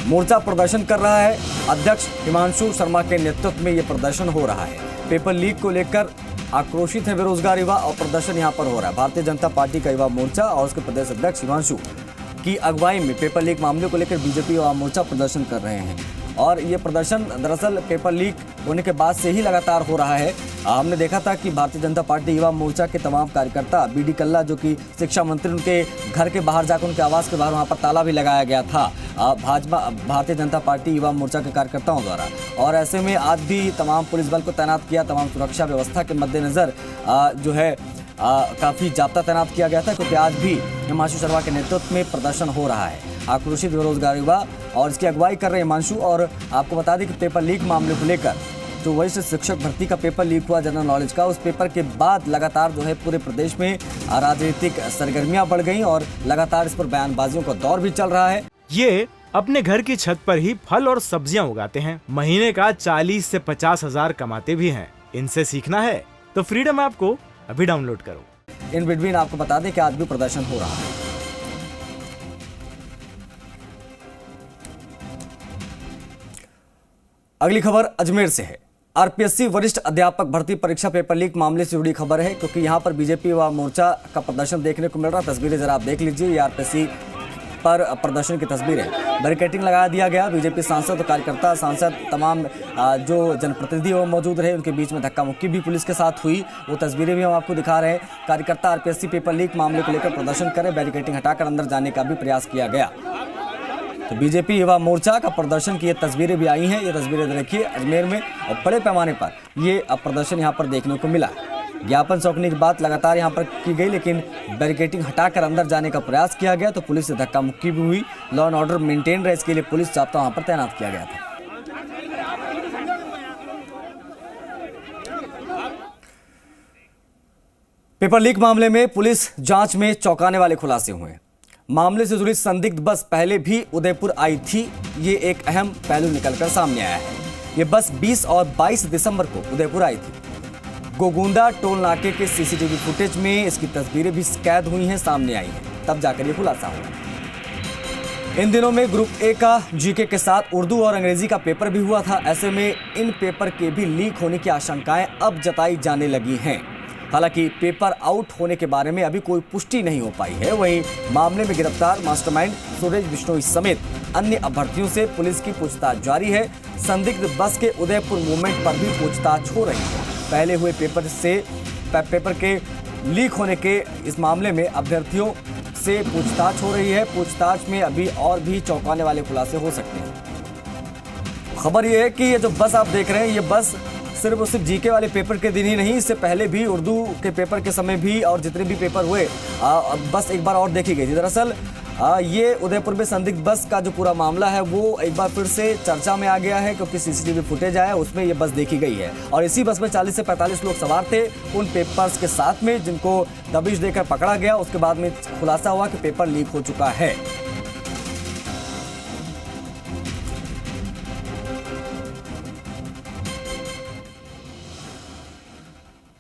मोर्चा प्रदर्शन कर रहा है। अध्यक्ष हिमांशु शर्मा के नेतृत्व में ये प्रदर्शन हो रहा है। पेपर लीक को लेकर आक्रोशित है बेरोजगार युवा और प्रदर्शन यहां पर हो रहा है। भारतीय जनता पार्टी का युवा मोर्चा और उसके प्रदेश अध्यक्ष हिमांशु की अगुवाई में पेपर लीक मामले को लेकर बीजेपी युवा मोर्चा प्रदर्शन कर रहे हैं। और ये प्रदर्शन दरअसल पेपर लीक होने के बाद से ही लगातार हो रहा है। हमने देखा था कि भारतीय जनता पार्टी युवा मोर्चा के तमाम कार्यकर्ता बीडी कल्ला, जो कि शिक्षा मंत्री, उनके घर के बाहर जाकर उनके आवास के बाहर वहां पर ताला भी लगाया गया था भाजपा भारतीय जनता पार्टी युवा मोर्चा के कार्यकर्ताओं द्वारा। और ऐसे में आज भी तमाम पुलिस बल को तैनात किया, तमाम सुरक्षा व्यवस्था के मद्देनजर जो है काफ़ी जाब्ता तैनात किया गया था, क्योंकि आज भी हिमांशु शर्मा के नेतृत्व में प्रदर्शन हो रहा है। आक्रोशित बेरोजगार युवा और इसकी अगुवाई कर रहे हैं हिमांशु। और आपको बता दें कि पेपर लीक मामले को लेकर जो वरिष्ठ शिक्षक भर्ती का पेपर लीक हुआ जनरल नॉलेज का, उस पेपर के बाद लगातार जो है पूरे प्रदेश में राजनीतिक सरगर्मियां बढ़ गई और लगातार इस पर बयानबाजियों का दौर भी चल रहा है। ये अपने घर की छत पर ही फल और सब्जियां उगाते हैं, महीने का 40 से 50 हजार कमाते भी हैं। इनसे सीखना है तो फ्रीडम ऐप को अभी डाउनलोड करो। इन बिटवीन आपको बता दें कि आज भी प्रदर्शन हो रहा है। अगली खबर अजमेर से है। आरपीएससी वरिष्ठ अध्यापक भर्ती परीक्षा पेपर लीक मामले से जुड़ी खबर है, क्योंकि यहां पर बीजेपी व मोर्चा का प्रदर्शन देखने को मिल रहा। तस्वीरें जरा आप देख लीजिए, ये आरपीएससी पर प्रदर्शन की तस्वीरें। बैरिकेडिंग लगा दिया गया। बीजेपी सांसद और कार्यकर्ता, सांसद, तमाम जो जनप्रतिनिधि वो मौजूद रहे, उनके बीच में धक्का मुक्की भी पुलिस के साथ हुई। वो तस्वीरें भी हम आपको दिखा रहे हैं। कार्यकर्ता आरपीएससी पेपर लीक मामले को लेकर प्रदर्शन करें, बैरिकेडिंग हटाकर अंदर जाने का भी प्रयास किया गया। तो बीजेपी युवा मोर्चा का प्रदर्शन की ये तस्वीरें भी आई हैं। ये तस्वीरें देखिए अजमेर में, और बड़े पैमाने पर ये प्रदर्शन यहाँ पर देखने को मिला। ज्ञापन सौंपने की बात लगातार यहाँ पर की गई, लेकिन बैरिकेडिंग हटाकर अंदर जाने का प्रयास किया गया तो पुलिस से धक्का मुक्की भी हुई। लॉ एंड ऑर्डर मेंटेन रहे, इसके लिए पुलिस जाब्ता वहां पर तैनात किया गया था। पेपर लीक मामले में पुलिस जांच में चौंकाने वाले खुलासे हुए। मामले से जुड़ी संदिग्ध बस पहले भी उदयपुर आई थी, ये एक अहम पहलू निकलकर सामने आया है। ये बस 20 और 22 दिसंबर को उदयपुर आई थी। गोगुंदा टोल नाके के सीसीटीवी फुटेज में इसकी तस्वीरें भी कैद हुई हैं, सामने आई हैं, तब जाकर ये खुलासा हुआ। इन दिनों में ग्रुप ए का जीके के साथ उर्दू और अंग्रेजी का पेपर भी हुआ था। ऐसे में इन पेपर के भी लीक होने की आशंकाएं अब जताई जाने लगी हैं। हालांकि पेपर आउट होने के बारे में अभी कोई पुष्टि नहीं हो पाई है। वहीं मामले में गिरफ्तार मास्टरमाइंड सुरेश बिश्नोई समेत अन्य अभ्यर्थियों से पुलिस की पूछताछ जारी है। संदिग्ध बस के उदयपुर मूवमेंट पर भी पूछताछ हो रही है। पहले हुए पेपर के लीक होने के इस मामले में अभ्यर्थियों से पूछताछ हो रही है। पूछताछ में अभी और भी चौंकाने वाले खुलासे हो सकते हैं। खबर यह है कि ये जो बस आप देख रहे हैं, ये बस सिर्फ और सिर्फ जीके वाले पेपर के दिन ही नहीं, इससे पहले भी उर्दू के पेपर के समय भी और जितने भी पेपर हुए बस एक बार और देखी गई थी। दरअसल ये उदयपुर में संदिग्ध बस का जो पूरा मामला है वो एक बार फिर से चर्चा में आ गया है, क्योंकि सीसीटीवी फुटेज आया उसमें ये बस देखी गई है। और इसी बस में 40 से 45 लोग सवार थे उन पेपर्स के साथ में, जिनको दबिश देकर पकड़ा गया। उसके बाद में खुलासा हुआ कि पेपर लीक हो चुका है।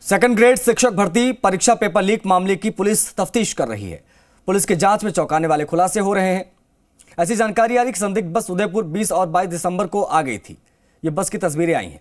सेकंड ग्रेड शिक्षक भर्ती परीक्षा पेपर लीक मामले की पुलिस तफ्तीश कर रही है। पुलिस की जांच में चौंकाने वाले खुलासे हो रहे हैं। ऐसी जानकारी आ रही कि संदिग्ध बस उदयपुर 20 और 22 दिसंबर को आ गई थी। ये बस की तस्वीरें आई हैं।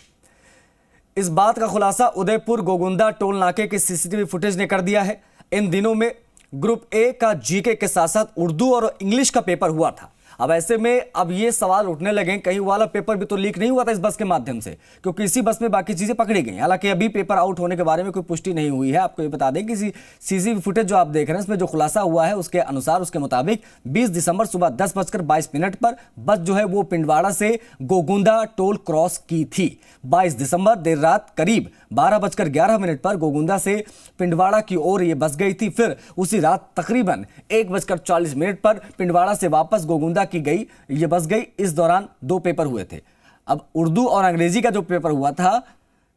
इस बात का खुलासा उदयपुर गोगुंदा टोल नाके के सीसीटीवी फुटेज ने कर दिया है। इन दिनों में ग्रुप ए का जीके के साथ साथ उर्दू और इंग्लिश का पेपर हुआ था। अब ऐसे में अब ये सवाल उठने लगे, कहीं वाला पेपर भी तो लीक नहीं हुआ था इस बस के माध्यम से, क्योंकि इसी बस में बाकी चीजें पकड़ी गई। हालांकि अभी पेपर आउट होने के बारे में कोई पुष्टि नहीं हुई है। आपको ये बता दें कि सीसीटीवी फुटेज जो आप देख रहे हैं इसमें जो खुलासा हुआ है उसके अनुसार, उसके मुताबिक 20 दिसंबर सुबह 10:22 पर बस जो है वो पिंडवाड़ा से गोगुंदा टोल क्रॉस की थी। 22 दिसंबर देर रात करीब 12:11 पर गोगुंदा से पिंडवाड़ा की ओर ये बस गई थी। फिर उसी रात तकरीबन 1:40 पर पिंडवाड़ा से वापस गोगुंदा की गई ये बस गई। इस दौरान 2 पेपर हुए थे। अब उर्दू और अंग्रेजी का जो पेपर हुआ था,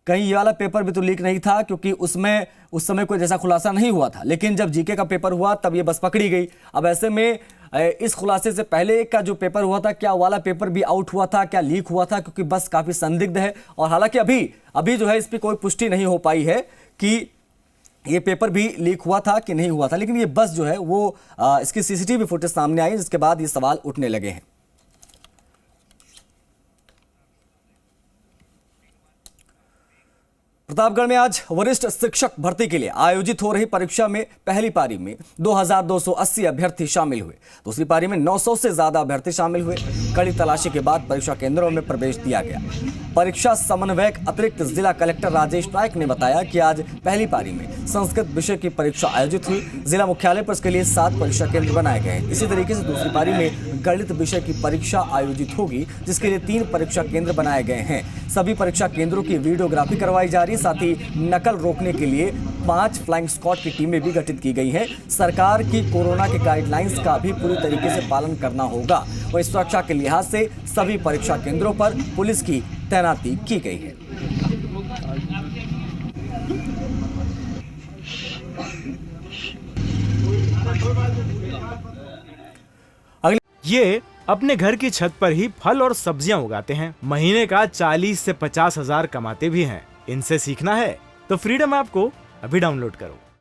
कहीं ये वाला पेपर भी तो लीक नहीं था, क्योंकि उसमें उस समय कोई जैसा खुलासा नहीं हुआ था। लेकिन जब जीके का पेपर हुआ तब ये बस पकड़ी गई। अब ऐसे में इस खुलासे से पहले का जो पेपर हुआ था, क्या वाला पेपर भी आउट हुआ था, क्या लीक हुआ था, क्योंकि बस काफी संदिग्ध है। और हालांकि अभी जो है इस पर कोई पुष्टि नहीं हो पाई है कि ये पेपर भी लीक हुआ था कि नहीं हुआ था। लेकिन ये बस जो है वो इसकी सीसीटीवी फुटेज सामने आई, जिसके बाद ये सवाल उठने लगे हैं। प्रतापगढ़ में आज वरिष्ठ शिक्षक भर्ती के लिए आयोजित हो रही परीक्षा में पहली पारी में 2280 अभ्यर्थी शामिल हुए। दूसरी पारी में 900 से ज्यादा अभ्यर्थी शामिल हुए। कड़ी तलाशी के बाद परीक्षा केंद्रों में प्रवेश दिया गया। परीक्षा समन्वयक अतिरिक्त जिला कलेक्टर राजेश नायक ने बताया कि आज पहली पारी में संस्कृत विषय की परीक्षा आयोजित हुई। जिला मुख्यालय पर इसके लिए 7 परीक्षा केंद्र बनाए गए। इसी तरीके से दूसरी पारी में गणित विषय की परीक्षा आयोजित होगी, जिसके लिए 3 परीक्षा केंद्र बनाए गए हैं। सभी परीक्षा केंद्रों की वीडियोग्राफी करवाई जा रही। साथ ही नकल रोकने के लिए 5 फ्लाइंग स्क्वाड की टीमें भी गठित की गई हैं। सरकार की कोरोना के गाइडलाइंस का भी पूरी तरीके से पालन करना होगा। वहीं सुरक्षा के लिहाज से सभी परीक्षा केंद्रों पर पुलिस की तैनाती की गई है। ये अपने घर की छत पर ही फल और सब्जियां उगाते हैं। महीने का 40 से 50 हजार कमाते भी हैं। इनसे सीखना है तो फ्रीडम ऐप को अभी डाउनलोड करो।